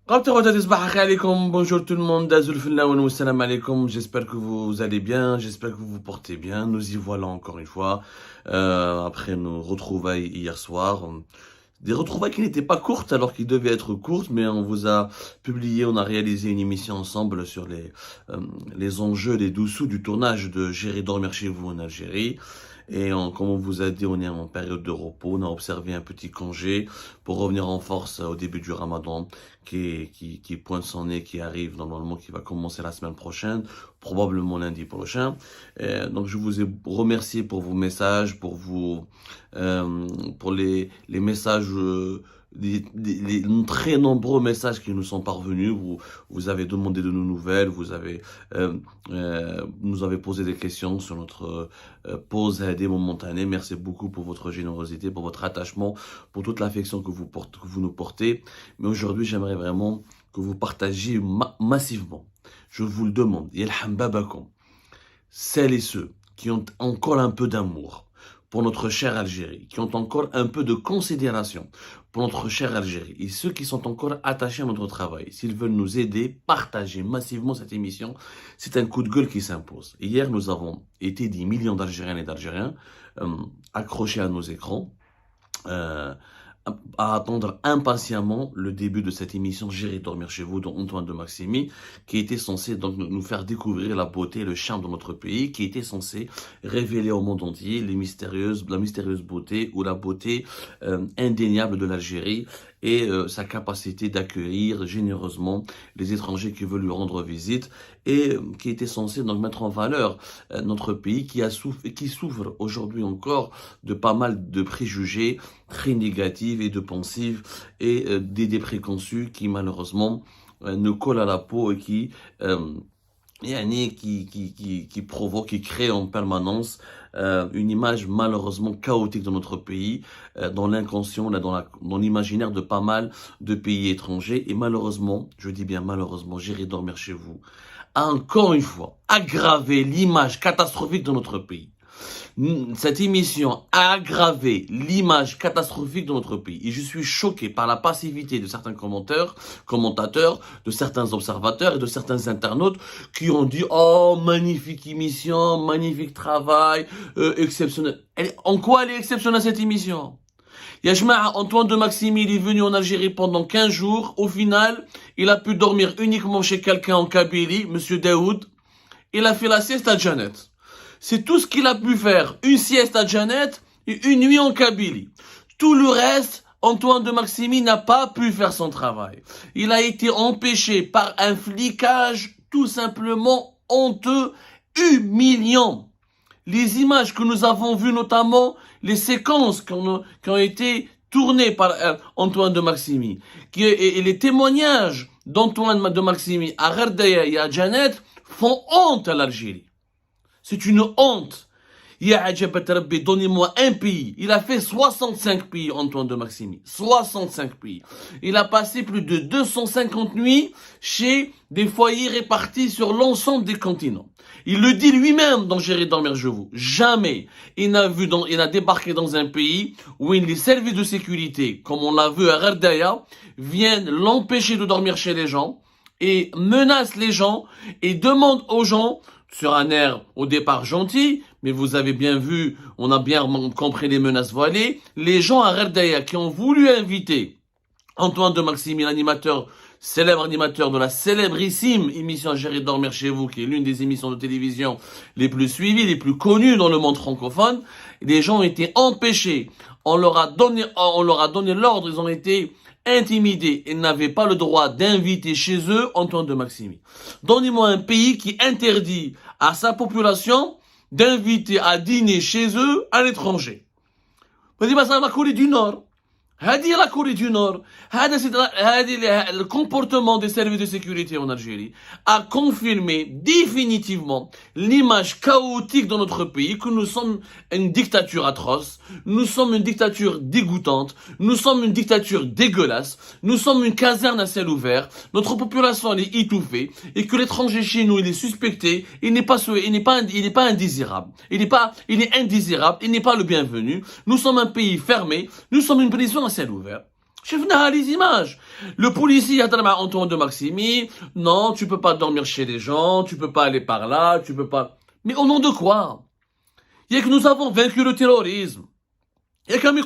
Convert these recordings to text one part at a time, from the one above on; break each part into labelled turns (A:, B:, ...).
A: Bonjour tout le monde, salam alaikum. J'espère que vous allez bien, j'espère que vous vous portez bien. Nous y voilà encore une fois, après nos retrouvailles hier soir. Des retrouvailles qui n'étaient pas courtes alors qu'ils devaient être courtes, mais on vous a publié, on a réalisé une émission ensemble sur les enjeux, les dessous du tournage de J'irai dormir chez vous en Algérie. Et comme on vous a dit, on est en période de repos. On a observé un petit congé pour revenir en force au début du Ramadan qui pointe son nez, qui arrive normalement, qui va commencer la semaine prochaine, probablement lundi prochain. Donc je vous ai remercié pour vos messages, pour les messages. Les très nombreux messages qui nous sont parvenus, vous avez demandé de nos nouvelles, nous avez posé des questions sur notre pause aidée momentanée. Merci beaucoup pour votre générosité, pour votre attachement, pour toute l'affection que vous nous portez. Mais aujourd'hui, j'aimerais vraiment que vous partagiez massivement. Je vous le demande, Yelham Babakum, celles et ceux qui ont encore un peu d'amour pour notre chère Algérie, qui ont encore un peu de considération pour notre chère Algérie, et ceux qui sont encore attachés à notre travail, s'ils veulent nous aider, partagez massivement cette émission. C'est un coup de gueule qui s'impose. Hier, nous avons été des millions d'Algériennes et d'Algériens accrochés à nos écrans, à attendre impatiemment le début de cette émission J'irai dormir chez vous d'Antoine de Maximi, qui était censé donc nous faire découvrir la beauté et le charme de notre pays, qui était censé révéler au monde entier la mystérieuse beauté ou la beauté indéniable de l'Algérie et sa capacité d'accueillir généreusement les étrangers qui veulent lui rendre visite, et qui était censé donc mettre en valeur notre pays qui souffre aujourd'hui encore de pas mal de préjugés très négatifs et de pensifs et d'idées préconçues qui malheureusement nous collent à la peau et qui provoque, qui crée en permanence une image malheureusement chaotique de notre pays, dans l'inconscient, dans l'imaginaire de pas mal de pays étrangers. Et malheureusement, je dis bien malheureusement, J'irai dormir chez vous a encore une fois aggravé l'image catastrophique de notre pays. Cette émission a aggravé l'image catastrophique de notre pays. Et je suis choqué par la passivité de certains commentateurs, de certains observateurs et de certains internautes qui ont dit « Oh, magnifique émission, magnifique travail, exceptionnel ». En quoi elle est exceptionnelle cette émission? Yajma, Antoine de Maximi, il est venu en Algérie pendant 15 jours. Au final, il a pu dormir uniquement chez quelqu'un en Kabylie, Monsieur Daoud. Il a fait la sieste à Janet. C'est tout ce qu'il a pu faire. Une sieste à Janet et une nuit en Kabylie. Tout le reste, Antoine de Maximi n'a pas pu faire son travail. Il a été empêché par un flicage tout simplement honteux, humiliant. Les images que nous avons vues, notamment les séquences qui ont été tournées par Antoine de Maximi, et les témoignages d'Antoine de Maximi à Gherdaya et à Janet font honte à l'Algérie. C'est une honte. Donnez-moi un pays. Il a fait 65 pays, Antoine de Maximi. 65 pays. Il a passé plus de 250 nuits chez des foyers répartis sur l'ensemble des continents. Il le dit lui-même dans J'irai dormir chez vous. Jamais il n'a débarqué dans un pays où les services de sécurité, comme on l'a vu à Gherdaya, viennent l'empêcher de dormir chez les gens et menacent les gens et demandent aux gens, sur un air au départ gentil, mais vous avez bien vu, on a bien compris les menaces voilées, les gens à Gherdaya qui ont voulu inviter Antoine de Maximi, célèbre animateur de la célébrissime émission J'irai dormir chez vous, qui est l'une des émissions de télévision les plus suivies, les plus connues dans le monde francophone. Les gens ont été empêchés, on leur a donné l'ordre, ils ont été intimidés, ils n'avaient pas le droit d'inviter chez eux Antoine de Maximi. Donnez-moi un pays qui interdit à sa population d'inviter à dîner chez eux un étranger. Vous dites, ça, la Corée du Nord. هذه la Corée du Nord. Le comportement des services de sécurité en Algérie a confirmé définitivement l'image chaotique de notre pays, que nous sommes une dictature atroce, nous sommes une dictature dégoûtante, nous sommes une dictature dégueulasse, nous sommes une caserne à ciel ouvert, notre population elle est étouffée, et que l'étranger chez nous il est suspecté, il n'est pas indésirable, il est indésirable, il n'est pas le bienvenu. Nous sommes un pays fermé, nous sommes une prison à ciel ouvert. شفناها les images. Le policier يهضر مع Antoine de Maximi, non, tu peux pas dormir chez les gens, tu peux pas aller par là, tu peux pas... Mais au nom de quoi? Il y a que nous avons vaincu le terrorisme. Et comme ils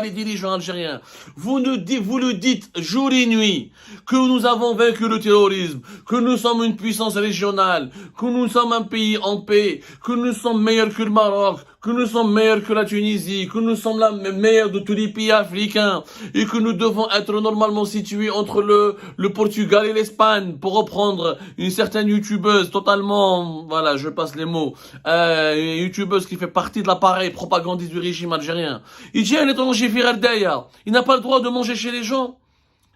A: les dirigeants algériens, vous le dites jour et nuit, que nous avons vaincu le terrorisme, que nous sommes une puissance régionale, que nous sommes un pays en paix, que nous sommes meilleurs que le Maroc, que nous sommes meilleurs que la Tunisie, que nous sommes la meilleure de tous les pays africains, et que nous devons être normalement situés entre le Portugal et l'Espagne, pour reprendre une certaine youtubeuse totalement, voilà, je passe les mots, une youtubeuse qui fait partie de l'appareil propagandiste du régime algérien. Il dit un étranger il n'a pas le droit de manger chez les gens.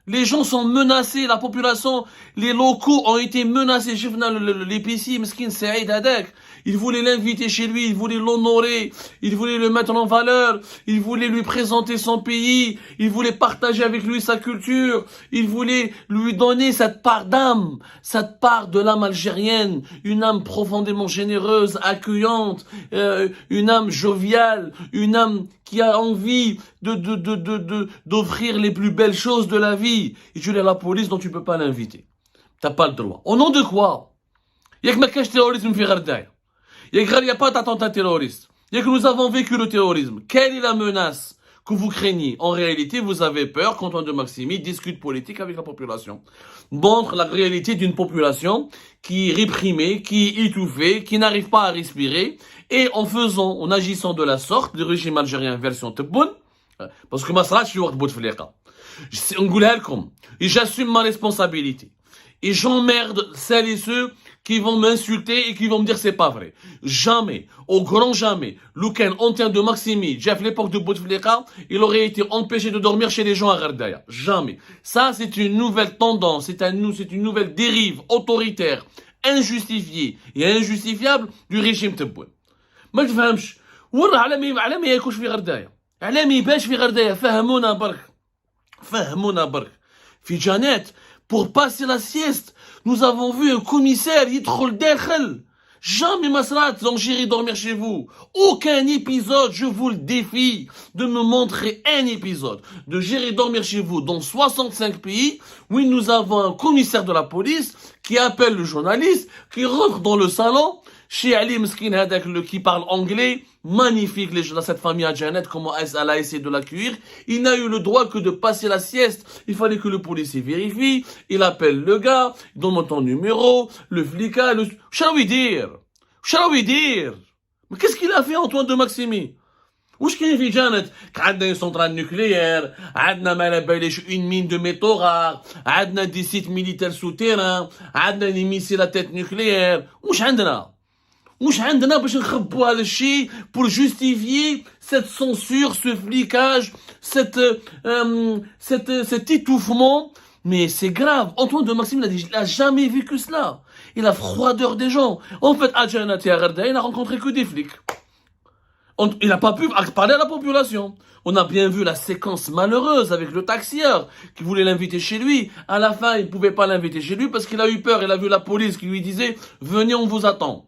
A: Les gens sont menacés, la population, les locaux ont été menacés. J'ai vu l'épicier, Meskin Saïd Hadek. Il voulait l'inviter chez lui, il voulait l'honorer, il voulait le mettre en valeur, il voulait lui présenter son pays, il voulait partager avec lui sa culture, il voulait lui donner cette part d'âme, cette part de l'âme algérienne, une âme profondément généreuse, accueillante, une âme joviale, une âme qui a envie d'offrir les plus belles choses de la vie. Et tu es à la police, donc tu peux pas l'inviter. T'as pas le droit. Au nom de quoi? Y'a que ma cache terrorisme fait Gardaï. Il n'y a pas d'attentat terroriste. Il y a que nous avons vécu le terrorisme. Quelle est la menace que vous craignez? En réalité, vous avez peur qu'Antoine de Maximi discute politique avec la population. Montre la réalité d'une population qui est réprimée, qui est étouffée, qui n'arrive pas à respirer. Et en agissant de la sorte, le régime algérien version Tebboune, parce que Masrat, je suis au Bouteflika. Et j'assume ma responsabilité. Et j'emmerde celles et ceux qui vont m'insulter et qui vont me dire c'est pas vrai. Jamais, au grand jamais, Louken, Antoine de Maximi, Jeff l'époque de Bouteflika, il aurait été empêché de dormir chez les gens à Gardaya. Jamais. Ça, c'est une nouvelle tendance, c'est une nouvelle dérive autoritaire, injustifiée et injustifiable du régime Tebboune. ما تفهمش ورا على ما ياكلش في غردايه على ما يباش في غردايه فهمونا برك في جانات pour passer la sieste nous avons vu un commissaire يدخل داخل jamais Masrat donc j'irai dormir chez vous aucun épisode je vous le défie de me montrer un épisode de j'irai dormir chez vous dans 65 pays où nous avons un commissaire de la police qui appelle le journaliste qui rentre dans le salon chez Ali Meskin Hadak, qui parle anglais, magnifique, cette famille à Janet, comment elle a essayé de l'accueillir. Il n'a eu le droit que de passer la sieste. Il fallait que le policier vérifie. Il appelle le gars, il donne ton numéro, le flicard, shall we dire? Mais qu'est-ce qu'il a fait, Antoine de Maximi? وش كاين في جانت عندنا une centrale nucléaire عندنا ما لا باليش une mine de métaux rares عندنا des sites militaires souterrains عندنا des missiles à tête nucléaire وش عندنا باش نخبوا هذا الشيء pour justifier cette censure, ce flicage, cet étouffement. Mais c'est grave. Antoine de Maxime il n'a jamais vécu cela. Et la froideur des gens. En fait, à Janat et à Garda, il n'a rencontré que des flics. Il n'a pas pu parler à la population. On a bien vu la séquence malheureuse avec le taxieur qui voulait l'inviter chez lui. À la fin, il ne pouvait pas l'inviter chez lui parce qu'il a eu peur. Il a vu la police qui lui disait « Venez, on vous attend ».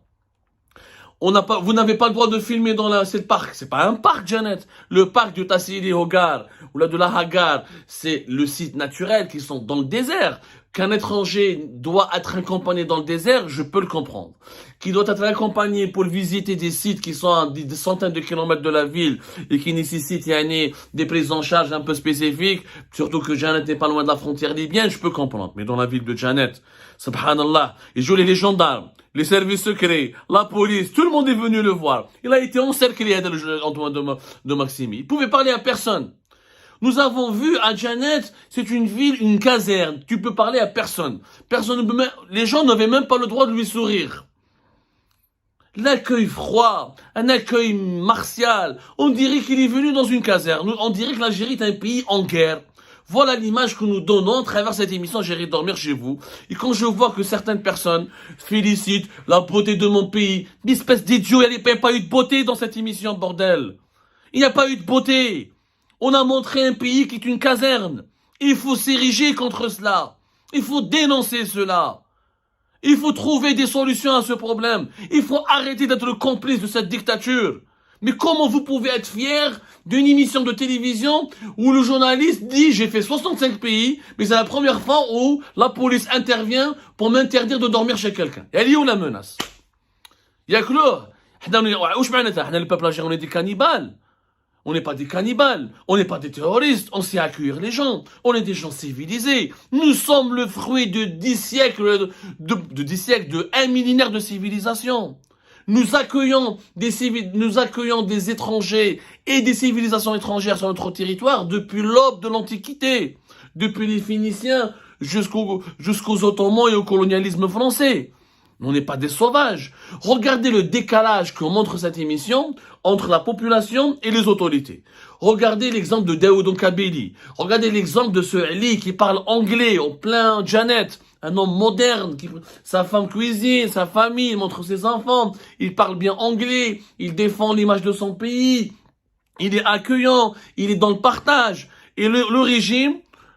A: Vous n'avez pas le droit de filmer dans ce parc. C'est pas un parc, Janet. Le parc du Tassili Hogar ou là de la Hagar, c'est le site naturel qui sont dans le désert. Qu'un étranger doit être accompagné dans le désert, je peux le comprendre. Qu'il doit être accompagné pour visiter des sites qui sont à des centaines de kilomètres de la ville et qui nécessitent des prises en charge un peu spécifiques, surtout que Janet n'est pas loin de la frontière libyenne, je peux comprendre. Mais dans la ville de Janet, subhanallah, ils jouent les gendarmes, les services secrets, la police, tout le monde est venu le voir. Il a été encerclé, Antoine de Maximi. Il pouvait parler à personne. Nous avons vu à Janet, c'est une ville, une caserne. Tu peux parler à personne. Les gens n'avaient même pas le droit de lui sourire. L'accueil froid, un accueil martial. On dirait qu'il est venu dans une caserne. On dirait que l'Algérie est un pays en guerre. Voilà l'image que nous donnons à travers cette émission J'irai dormir chez vous. Et quand je vois que certaines personnes félicitent la beauté de mon pays, l'espèce d'idiot, il n'y a pas eu de beauté dans cette émission, bordel. Il n'y a pas eu de beauté. On a montré un pays qui est une caserne. Il faut s'ériger contre cela. Il faut dénoncer cela. Il faut trouver des solutions à ce problème. Il faut arrêter d'être le complice de cette dictature. Mais comment vous pouvez être fier d'une émission de télévision où le journaliste dit j'ai fait 65 pays, mais c'est la première fois où la police intervient pour m'interdire de dormir chez quelqu'un. Elle est où la menace? Il y a que là. Le peuple algérien, on est des cannibales. On n'est pas des cannibales, on n'est pas des terroristes, on sait accueillir les gens, on est des gens civilisés. Nous sommes le fruit de 10 siècles, de 1 millénaire de civilisation. Nous accueillons des étrangers et des civilisations étrangères sur notre territoire depuis l'aube de l'Antiquité, depuis les Phéniciens jusqu'aux Ottomans et au colonialisme français. On n'est pas des sauvages. Regardez le décalage que montre cette émission entre la population et les autorités. Regardez l'exemple de Daoud Kabili. Regardez l'exemple de ce Ali qui parle anglais en plein Janet. Un homme moderne, sa femme cuisine, sa famille, il montre ses enfants. Il parle bien anglais, il défend l'image de son pays. Il est accueillant, il est dans le partage. Et le régime,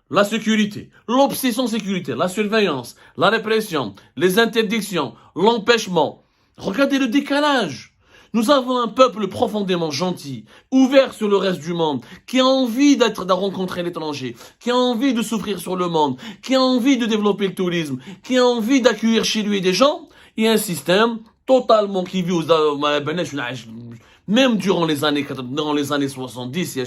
A: la sécurité, l'obsession sécuritaire, la surveillance, la répression, les interdictions, l'empêchement. Regardez le décalage. Nous avons un peuple profondément gentil, ouvert sur le reste du monde, qui a envie de rencontrer l'étranger, qui a envie de s'ouvrir sur le monde, qui a envie de développer le tourisme, qui a envie d'accueillir chez lui des gens, et un système totalement qui vit même durant les années 70,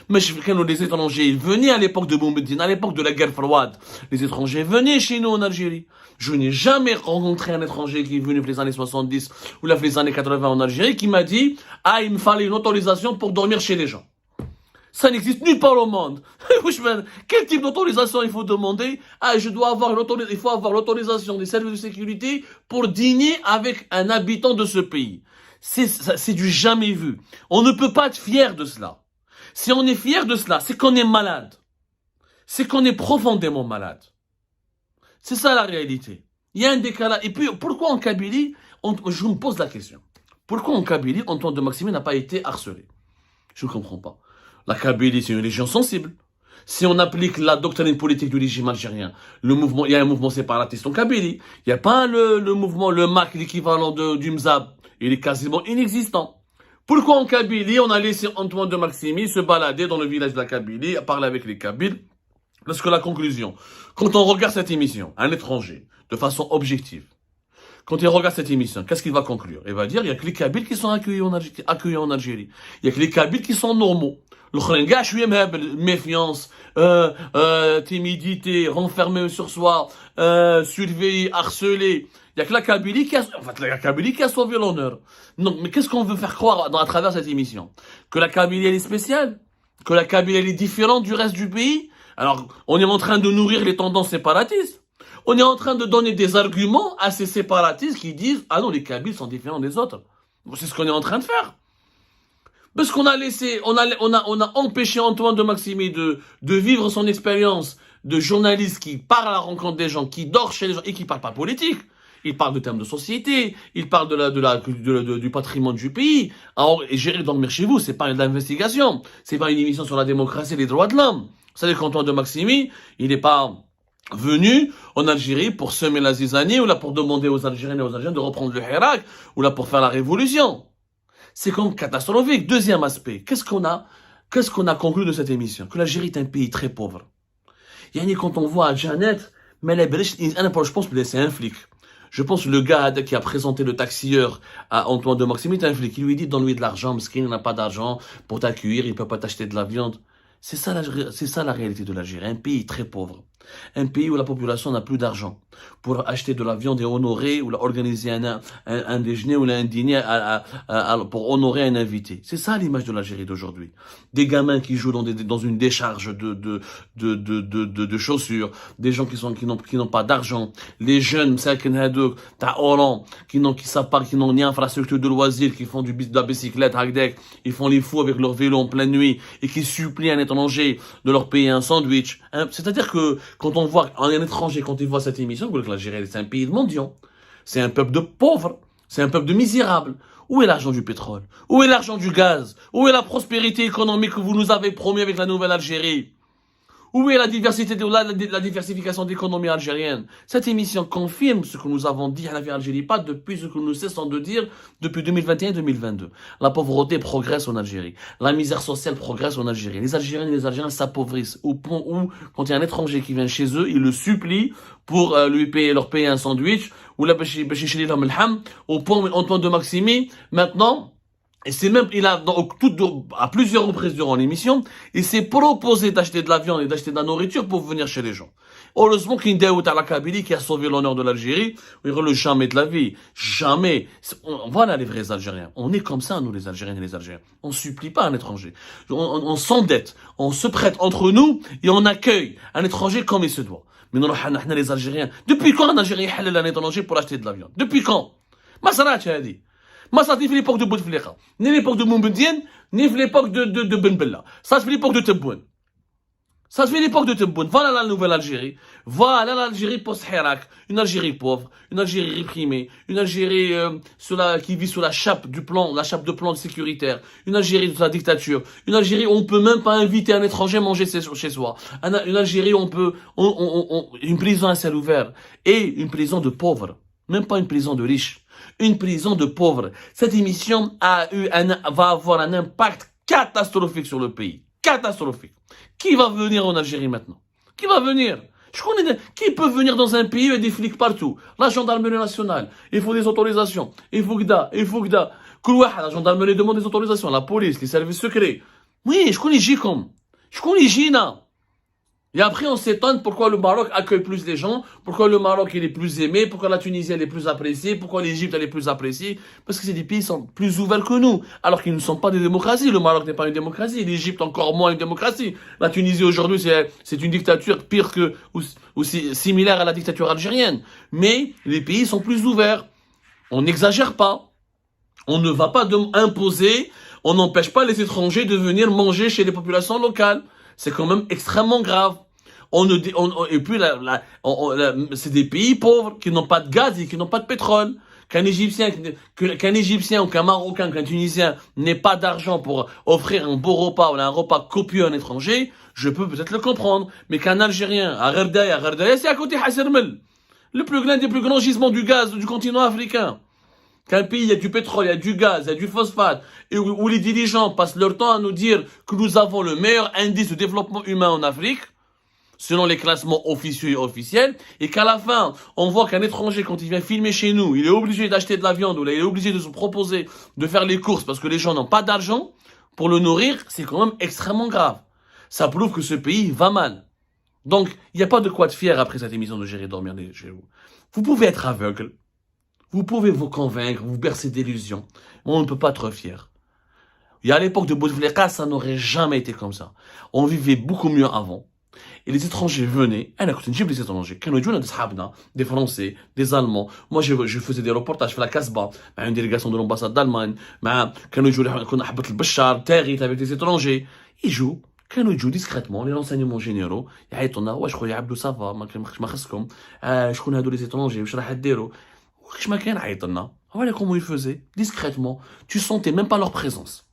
A: les étrangers, ils venaient à l'époque de Boumediene, à l'époque de la guerre froide. Les étrangers venaient chez nous en Algérie. Je n'ai jamais rencontré un étranger qui est venu pour les années 70 ou les années 80 en Algérie qui m'a dit « Ah, il me fallait une autorisation pour dormir chez les gens ». Ça n'existe nulle part au monde. Quel type d'autorisation il faut demander? Ah, il faut avoir l'autorisation des services de sécurité pour dîner avec un habitant de ce pays. C'est du jamais vu. On ne peut pas être fier de cela. Si on est fier de cela, c'est qu'on est malade. C'est qu'on est profondément malade. C'est ça la réalité. Il y a un décalage. Et puis, pourquoi en Kabylie, je me pose la question. Pourquoi en Kabylie, Antoine de Maximi n'a pas été harcelé? Je ne comprends pas. La Kabylie, c'est une région sensible. Si on applique la doctrine politique du régime algérien, il y a un mouvement séparatiste en Kabylie. Il n'y a pas le mouvement, le MAC, l'équivalent du MZAB. Il est quasiment inexistant. Pourquoi en Kabylie, on a laissé Antoine de Maximi se balader dans le village de la Kabylie, à parler avec les Kabyles? Parce que la conclusion, quand on regarde cette émission, un étranger, de façon objective, quand il regarde cette émission, qu'est-ce qu'il va conclure? Il va dire, il n'y a que les Kabyles qui sont accueillis en Algérie. Il n'y a que les Kabyles qui sont normaux. Méfiance, timidité, renfermé sur soi, surveillé, harcelé. Il n'y a que la Kabylie qui a sauvé l'honneur. Non, mais qu'est-ce qu'on veut faire croire à travers cette émission? Que la Kabylie, elle est spéciale? Que la Kabylie, elle est différente du reste du pays? Alors, on est en train de nourrir les tendances séparatistes. On est en train de donner des arguments à ces séparatistes qui disent « Ah non, les Kabyles sont différents des autres. » C'est ce qu'on est en train de faire. Parce qu'on a laissé, on a empêché Antoine de Maximi de vivre son expérience de journaliste qui part à la rencontre des gens, qui dort chez les gens et qui parle pas politique. Il parle de termes de société, il parle du patrimoine du pays. Alors, et gérer dormir chez vous, c'est pas une investigation, c'est pas une émission sur la démocratie et les droits de l'homme. C'est-à-dire qu'Antoine de Maximi, il n'est pas venu en Algérie pour semer la zizanie ou là pour demander aux Algériens et aux Algériens de reprendre le Hirak ou là pour faire la révolution. C'est comme catastrophique. Deuxième aspect, qu'est-ce qu'on a conclu de cette émission? Que l'Algérie est un pays très pauvre. Yani quand on voit Janet, je pense que c'est un flic. Je pense que le gars qui a présenté le taxieur à Antoine de Maximi est un flic. Il lui dit donne-lui de l'argent, parce qu'il n'a pas d'argent pour t'accueillir, il peut pas t'acheter de la viande. C'est ça la réalité de l'Algérie, un pays très pauvre. Un pays où la population n'a plus d'argent pour acheter de la viande et honorer ou organiser un déjeuner ou un dîner pour honorer un invité. C'est ça l'image de l'Algérie d'aujourd'hui. Des gamins qui jouent dans une décharge de chaussures, des gens qui n'ont pas d'argent, les jeunes, qui n'ont ni infrastructure de loisirs, qui font de la bicyclette, ils font les fous avec leur vélo en pleine nuit et qui supplient un étranger de leur payer un sandwich. C'est-à-dire que quand on voit un étranger, quand il voit cette émission, que l'Algérie, c'est un pays de mendiants. C'est un peuple de pauvres. C'est un peuple de misérables. Où est l'argent du pétrole? Où est l'argent du gaz? Où est la prospérité économique que vous nous avez promis avec la nouvelle Algérie? Où est la diversité, la diversification de l'économie algérienne? Cette émission confirme ce que nous avons dit à la vie Algérie, pas depuis ce que nous cessons de dire depuis 2021 et 2022. La pauvreté progresse en Algérie. La misère sociale progresse en Algérie. Les Algériennes et les Algériens s'appauvrissent au point où, quand il y a un étranger qui vient chez eux, ils le supplient pour leur payer un sandwich, ou la au point Antoine de Maximi, maintenant, et c'est même, il a, à plusieurs reprises durant l'émission, il s'est proposé d'acheter de la viande et d'acheter de la nourriture pour venir chez les gens. Heureusement qu'il y a à la Kabylie qui a sauvé l'honneur de l'Algérie, le jamais de la vie. Jamais. Voilà les vrais Algériens. On est comme ça, nous, les Algériens et les Algériens. On supplie pas un étranger. On s'endette. On se prête entre nous et on accueille un étranger comme il se doit. Mais nous, les Algériens, depuis quand un Algérien halal un étranger pour acheter de la viande? Depuis quand? Ma sarach, a dit. ما صارت في l'époque de Bouteflika, ni l'époque de Moumbedien, ni l'époque de Ben Bella. Ça se fait l'époque de Tebboune. Ça se fait l'époque de Tebboune. Voilà la nouvelle Algérie. Voilà l'Algérie post-Hirak. Une Algérie pauvre, une Algérie réprimée, une Algérie qui vit sous la chape du plan, la chape de plan sécuritaire, une Algérie de la dictature, une Algérie où on peut même pas inviter un étranger à manger chez soi, une Algérie où on peut, une prison à ciel ouvert et une prison de pauvres, même pas une prison de riches. Une prison de pauvres. Cette émission va avoir un impact catastrophique sur le pays. Catastrophique. Qui va venir en Algérie maintenant? Qui va venir? Qui peut venir dans un pays où il y a des flics partout? La gendarmerie nationale. Il faut des autorisations. Il faut que la gendarmerie demande des autorisations. La police, les services secrets. Oui, je connais Jikom. Je connais Gina. Et après, on s'étonne pourquoi le Maroc accueille plus les gens, pourquoi le Maroc il est plus aimé, pourquoi la Tunisie elle est plus appréciée, pourquoi l'Égypte elle est plus appréciée. Parce que c'est des pays qui sont plus ouverts que nous, alors qu'ils ne sont pas des démocraties. Le Maroc n'est pas une démocratie, l'Égypte encore moins une démocratie. La Tunisie aujourd'hui c'est une dictature pire que, ou similaire à la dictature algérienne. Mais les pays sont plus ouverts. On n'exagère pas. On ne va pas imposer, on n'empêche pas les étrangers de venir manger chez les populations locales. C'est quand même extrêmement grave. Et puis, c'est des pays pauvres qui n'ont pas de gaz et qui n'ont pas de pétrole. Qu'un Égyptien ou qu'un Marocain, qu'un Tunisien n'ait pas d'argent pour offrir un beau repas ou un repas copieux à un étranger, je peux peut-être le comprendre. Mais qu'un Algérien, à Ghardaïa, c'est à côté Hassermel, l'un des plus grands gisements du gaz du continent africain. Qu'un pays, il y a du pétrole, il y a du gaz, il y a du phosphate, et où les dirigeants passent leur temps à nous dire que nous avons le meilleur indice de développement humain en Afrique, selon les classements officieux et officiels, et qu'à la fin, on voit qu'un étranger, quand il vient filmer chez nous, il est obligé d'acheter de la viande, ou là, il est obligé de se proposer de faire les courses parce que les gens n'ont pas d'argent pour le nourrir, c'est quand même extrêmement grave. Ça prouve que ce pays va mal. Donc, il n'y a pas de quoi être fier après cette émission de Gérer dormir chez vous. Vous pouvez être aveugle. Vous pouvez vous convaincre, vous bercer d'illusions. Mais on ne peut pas être fier. Et à l'époque de Bouteflika, ça n'aurait jamais été comme ça. On vivait beaucoup mieux avant. Et les étrangers venaient. أنا كنت نجيب les étrangers. كانوا يجونا des Français, des Allemands. Moi, je faisais des reportages في la Casbah, مع une délégation de l'ambassade d'Allemagne. كانوا يجوا كنا حبة البشار, Tagit avec des étrangers. Ils jouent. كانوا يجوا discrètement, les renseignements généraux. يعيطوا لنا, واش خويا عبدو صافا, ما خصكم. شكون هادو les étrangers, واش راح ديروا. Voilà comment ils faisaient, discrètement. Tu sentais même pas leur présence.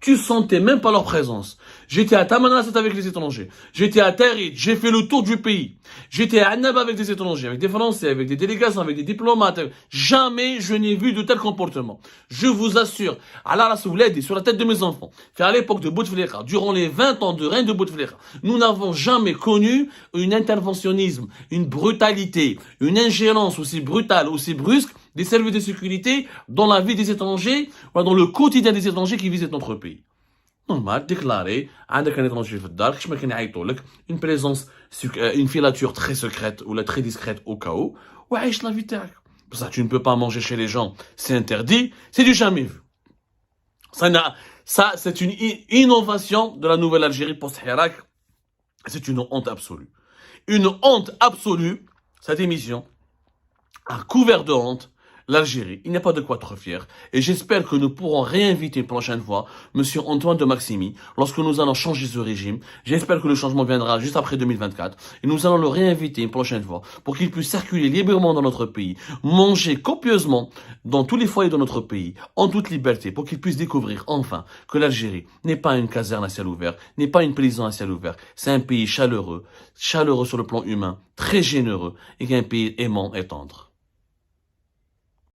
A: Tu sentais même pas leur présence. J'étais à Tamanrasset avec les étrangers. J'étais à Tahrir. J'ai fait le tour du pays. J'étais à Annaba avec des étrangers, avec des Français, avec des délégations, avec des diplomates. Jamais je n'ai vu de tel comportement. Je vous assure, Allah Rasouled sur la tête de mes enfants. À l'époque de Bouteflika, durant les 20 ans de règne de Bouteflika, nous n'avons jamais connu un interventionnisme, une brutalité, une ingérence aussi brutale, aussi brusque des services de sécurité dans la vie des étrangers, ou dans le quotidien des étrangers qui visitent notre pays. Normal, déclaré, عندك un étranger في الدار, كيفاش ما كان يعيطوا لك, une présence, une filature très secrète ou très discrète au cas où, وعيش la vie تاعك. Pour ça, tu ne peux pas manger chez les gens, c'est interdit, c'est du jamais vu. Ça, c'est une innovation de la nouvelle Algérie post-Hirak. C'est une honte absolue. Une honte absolue, cette émission, à couvert de honte, l'Algérie. Il n'y a pas de quoi être fier. Et j'espère que nous pourrons réinviter une prochaine fois Monsieur Antoine de Maximi lorsque nous allons changer ce régime. J'espère que le changement viendra juste après 2024. Et nous allons le réinviter une prochaine fois pour qu'il puisse circuler librement dans notre pays, manger copieusement dans tous les foyers de notre pays, en toute liberté, pour qu'il puisse découvrir enfin que l'Algérie n'est pas une caserne à ciel ouvert, n'est pas une prison à ciel ouvert. C'est un pays chaleureux, chaleureux sur le plan humain, très généreux et un pays aimant et tendre.